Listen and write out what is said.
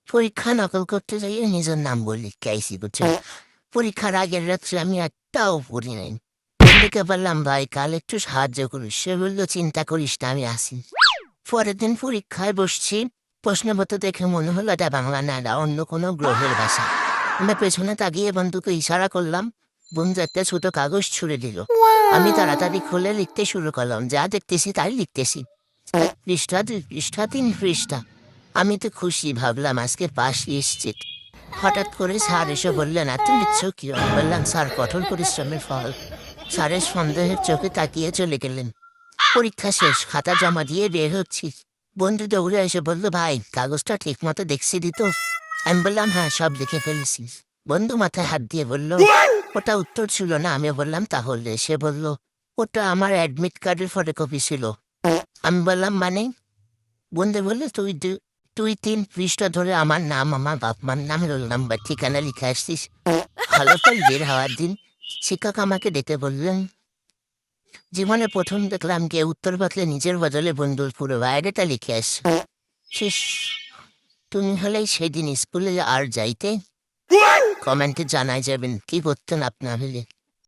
পরীক্ষা নকল করতে যাইয়ে নিজের নাম বললি লিখাইছি বুঝছো। পরীক্ষার আগের রাত্রে আমি একটাও পড়ি নাই। বন্ধুকে বললাম ভাই কাল একটু সাহায্য করিস, সে বললো চিন্তা করিস না আমি আসি। পরের দিন পরীক্ষায় বসছি, প্রশ্নপত্র দেখে মনে হলো এটা বাংলা না, এটা অন্য কোনো গ্রহের ভাষা। আমরা পেছনে তাকিয়ে বন্ধুকে ইশারা করলাম, বন্ধু একটা ছোট কাগজ ছুড়ে দিল। আমি তাড়াতাড়ি খুলে লিখতে শুরু করলাম, যা দেখতেছি তাই লিখতেছি। এক পৃষ্ঠা, 2 পৃষ্ঠা, 3 পৃষ্ঠা। আমি তো খুশি, ভাবলাম আজকে পাশ নিশ্চিত। হঠাৎ করে স্যার এসে বললেন, এত লিখছ কি? আমি বললাম স্যার কঠোর পরিশ্রমের ফল। স্যারের সন্দেহের চোখে তাকিয়ে চলে গেলেন। পরীক্ষা শেষ, খাতা জমা দিয়ে বের হচ্ছি। বন্ধু দৌড়ে এসে বলল, ভাই কাগজটা ঠিক মতো দেখছি দিত? আমি বললাম হ্যাঁ, সব দেখে ফেলেছি। বন্ধু মাথায় হাত দিয়ে বলল, ওটা উত্তর ছিল না। আমি বললাম তাহলে? সে বলল, ওটা আমার অ্যাডমিট কার্ডের ফটোকপি ছিল। আমি বললাম মানে? বন্ধু বলল, তুই 3 পৃষ্ঠা ধরে আমার নাম, আমার বাপ মার নাম, রোল নাম্বার, ঠিকানা লিখে আসছিস। ফলাফল বের হওয়ার দিন শিক্ষক আমাকে ডেকে বললেন, জীবনে প্রথম দেখলাম কে উত্তর বদলে নিজের বদলে বন্ধুর পুরো বায়োডাটা লিখে আস। শেষ। তুমি হলেই সেদিন স্কুলে আর যাইতে? কমেন্টে জানাই যাবেন কি করতেন আপনার হলে।